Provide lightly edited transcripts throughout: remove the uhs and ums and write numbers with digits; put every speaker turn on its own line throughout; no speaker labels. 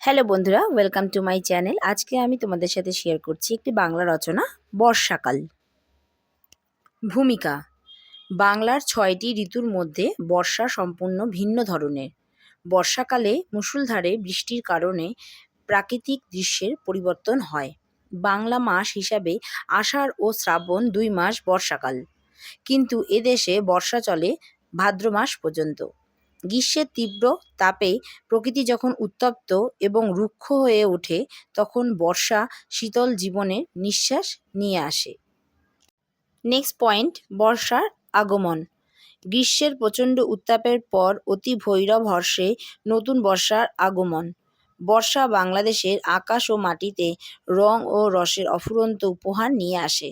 Hello বন্ধুরা, welcome to my channel. আজকে আমি তোমাদের সাথে শেয়ার করছি একটি বাংলা রচনা, বর্ষাকাল। ভূমিকা: বাংলার ৬টি ঋতুর মধ্যে বর্ষা সম্পূর্ণ ভিন্ন ধরনের। বর্ষাকালে মুষলধারে বৃষ্টির কারণে প্রাকৃতিক দৃশ্যের পরিবর্তন হয়। বাংলা মাস হিসাবে আষাঢ় ও শ্রাবণ ২ মাস বর্ষাকাল, কিন্তু এদেশে বর্ষা চলে ভাদ্র মাস পর্যন্ত। গ্রীষ্মের তীব্র তাপে প্রকৃতি যখন উত্তপ্ত এবং রুক্ষ হয়ে ওঠে, তখন বর্ষা শীতল জীবনের নিঃশ্বাস নিয়ে আসে। নেক্সট পয়েন্ট: বর্ষার আগমন। গ্রীষ্মের প্রচণ্ড উত্তাপের পর অতি ভৈরব হর্ষে নতুন বর্ষার আগমন। বর্ষা বাংলাদেশের আকাশ ও মাটিতে রং ও রসের অফুরন্ত উপহার নিয়ে আসে।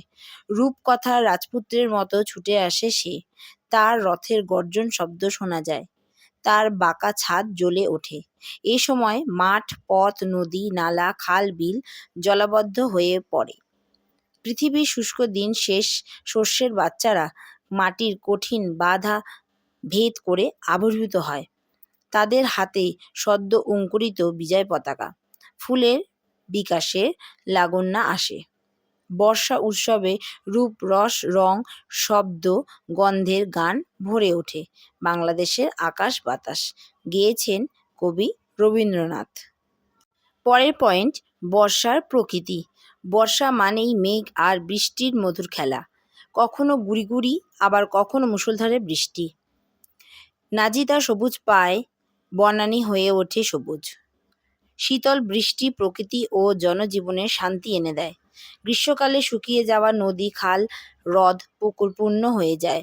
রূপকথার রাজপুত্রের মতো ছুটে আসে সে। তার রথের গর্জন শব্দ শোনা যায়, তার বাঁকা ছাদ জ্বলে ওঠে। এ সময় মাঠ, পথ, নদী, নালা, খাল, বিল জলাবদ্ধ হয়ে পড়ে। পৃথিবীর শুষ্ক দিন শেষ, শস্যের বাচ্চারা মাটির কঠিন বাধা ভেদ করে আবির্ভূত হয়। তাদের হাতে সদ্য অঙ্কুরিত বিজয় পতাকা। ফুলের বিকাশের লাবণ্য আসে। বর্ষা উৎসবে রূপ, রস, রং, শব্দ, গন্ধের গান ভরে ওঠে বাংলাদেশের আকাশ বাতাস। গেয়েছেন কবি রবীন্দ্রনাথ। পরের পয়েন্ট: বর্ষার প্রকৃতি। বর্ষা মানেই মেঘ আর বৃষ্টির মধুর খেলা। কখনো গুড়ি গুড়ি, আবার কখনো মুষলধারে বৃষ্টি। নাজিতা সবুজ পায়, বনানী হয়ে ওঠে সবুজ। শীতল বৃষ্টি প্রকৃতি ও জনজীবনে শান্তি এনে দেয়। গ্রীষ্মকালে শুকিয়ে যাওয়া নদী, খাল, হ্রদ, পুকুর পূর্ণ হয়ে যায়।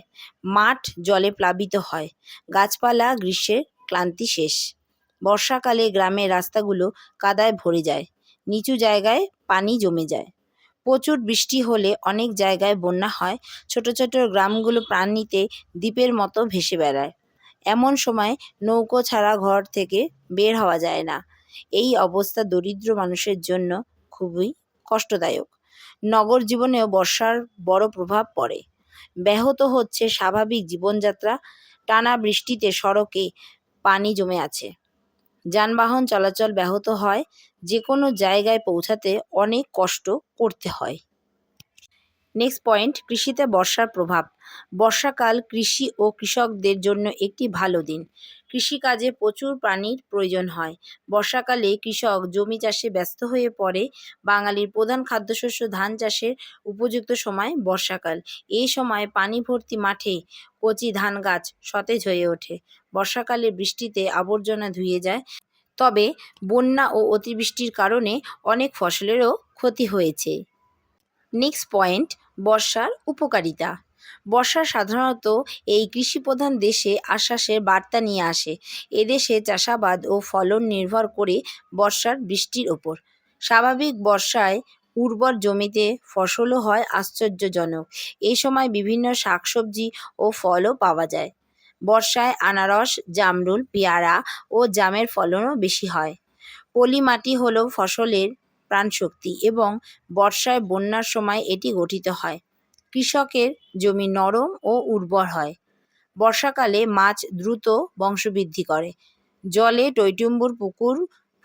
মাঠ জলে প্লাবিত হয়। গাছপালা গ্রীষ্মের ক্লান্তি শেষ। বর্ষাকালে গ্রামের রাস্তাগুলো কাদায় ভরে যায়। নিচু জায়গায় পানি জমে যায়। প্রচুর বৃষ্টি হলে অনেক জায়গায় বন্যা হয়। ছোট ছোট গ্রামগুলো প্রাণ নিতে দ্বীপের মতো ভেসে বেড়ায়। এমন সময় নৌকো ছাড়া ঘর থেকে বের হওয়া যায় না। এই অবস্থা দরিদ্র মানুষের জন্য খুবই কষ্টদায়ক। নগর জীবনেও বর্ষার বড় প্রভাব পড়ে। ব্যাহত হচ্ছে স্বাভাবিক জীবনযাত্রা। টানা বৃষ্টিতে সড়কে পানি জমে আছে। যানবাহন চলাচল ব্যাহত হয়। যে কোনো জায়গায় পৌঁছাতে অনেক কষ্ট করতে হয়। নেক্সট পয়েন্ট: কৃষিতে বর্ষার প্রভাব। বর্ষাকাল কৃষি ও কৃষকদের জন্য একটি ভালো দিন। কৃষিকাজে প্রচুর পানির প্রয়োজন হয়। বর্ষাকালে কৃষক জমি চাষে ব্যস্ত হয়ে পড়ে। বাঙালির প্রধান খাদ্যশস্য ধান চাষের উপযুক্ত সময় বর্ষাকাল। এই সময় পানি ভর্তি মাঠে কচি ধান গাছ সতেজ হয়ে ওঠে। বর্ষাকালে বৃষ্টিতে আবর্জনা ধুয়ে যায়। তবে বন্যা ও অতিবৃষ্টির কারণে অনেক ফসলেরও ক্ষতি হয়েছে। নেক্সট পয়েন্ট: বর্ষার উপকারিতা। বর্ষা সাধারণত এই কৃষিপ্রধান দেশে আশ্বাসের বার্তা নিয়ে আসে। এদেশে চাষাবাদ ও ফলন নির্ভর করে বর্ষার বৃষ্টির ওপর। স্বাভাবিক বর্ষায় উর্বর জমিতে ফসলও হয় আশ্চর্যজনক। এই সময় বিভিন্ন শাকসবজি ও ফলও পাওয়া যায়। বর্ষায় আনারস, জামরুল, পেয়ারা ও জামের ফলনও বেশি হয়। পলি মাটি হল ফসলের প্রাণশক্তি এবং বর্ষায় বন্যার সময় এটি গঠিত হয়। কৃষকের জমি নরম ও উর্বর হয়। বর্ষাকালে মাছ দ্রুত বংশবৃদ্ধি করে। জলে টইটুম্বুর পুকুর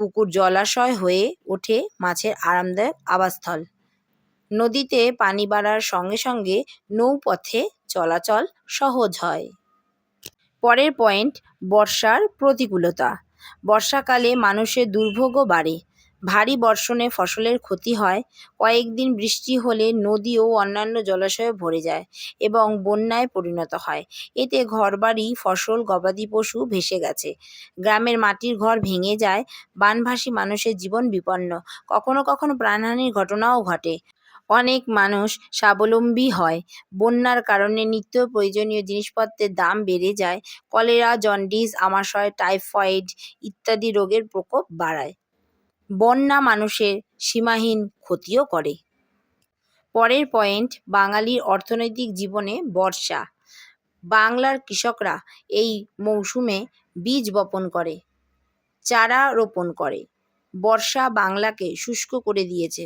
পুকুর জলাশয় হয়ে ওঠে মাছের আরামদায়ক আবাসস্থল। নদীতে পানি বাড়ার সঙ্গে সঙ্গে নৌপথে চলাচল সহজ হয়। পরের পয়েন্ট: বর্ষার প্রতিকূলতা। বর্ষাকালে মানুষের দুর্ভোগও বাড়ে। ভারী বর্ষণে ফসলের ক্ষতি হয়। কয়েকদিন বৃষ্টি হলে নদী ও অন্যান্য জলাশয়ে ভরে যায় এবং বন্যায় পরিণত হয়। এতে ঘরবাড়ি, ফসল, গবাদি পশু ভেসে গেছে। গ্রামের মাটির ঘর ভেঙে যায়। বানভাসী মানুষের জীবন বিপন্ন। কখনো কখনো প্রাণহানির ঘটনাও ঘটে। অনেক মানুষ স্বাবলম্বী হয়। বন্যার কারণে নিত্য প্রয়োজনীয় জিনিসপত্রের দাম বেড়ে যায়। কলেরা, জন্ডিস, আমাশয়, টাইফয়েড ইত্যাদি রোগের প্রকোপ বাড়ায়। বন্যা মানুষের সীমাহীন ক্ষতিও করে। পরের পয়েন্ট: বাঙালির অর্থনৈতিক জীবনে বর্ষা। বাংলার কৃষকরা এই মৌসুমে বীজ বপন করে, চারা রোপণ করে। বর্ষা বাংলাকে শুষ্ক করে দিয়েছে।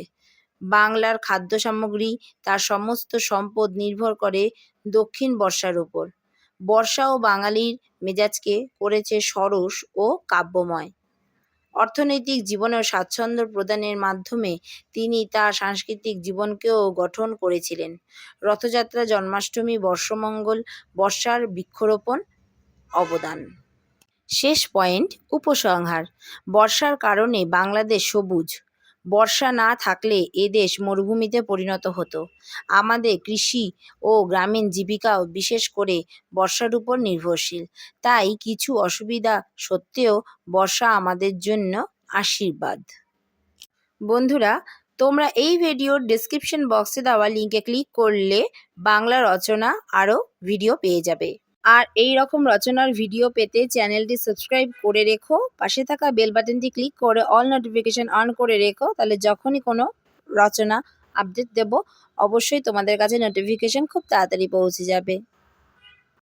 বাংলার খাদ্য সামগ্রী, তার সমস্ত সম্পদ নির্ভর করে দক্ষিণ বর্ষার উপর। বর্ষাও বাঙালির মেজাজকে করেছে সরস ও কাব্যময়। অর্থনৈতিক জীবনেও স্বাচ্ছন্দ্য প্রদানের মাধ্যমে তিনি তার সাংস্কৃতিক জীবনকেও গঠন করেছিলেন। রথযাত্রা, জন্মাষ্টমী, বর্ষমঙ্গল, বর্ষার বৃক্ষরোপণ, অবদান। শেষ পয়েন্ট, উপসংহার। বর্ষার কারণে বাংলাদেশ সবুজ। বর্ষা না থাকলে এদেশ মরুভূমিতে পরিণত হতো। আমাদের কৃষি ও গ্রামীণ জীবিকাও বিশেষ করে বর্ষার উপর নির্ভরশীল। তাই কিছু অসুবিধা সত্ত্বেও বর্ষা আমাদের জন্য আশীর্বাদ। বন্ধুরা, তোমরা এই ভিডিওর ডেসক্রিপশন বক্সে দেওয়া লিঙ্কে ক্লিক করলে বাংলা রচনা আরও ভিডিও পেয়ে যাবে। আর এই রকম রচনার ভিডিও পেতে চ্যানেলটি সাবস্ক্রাইব করে রেখো, পাশে থাকা বেল বাটনটি ক্লিক করে অল নোটিফিকেশন অন করে রেখো, তাহলে যখনই কোনো রচনা আপডেট দেব অবশ্যই তোমাদের কাছে নোটিফিকেশন খুব তাড়াতাড়ি পৌঁছে যাবে।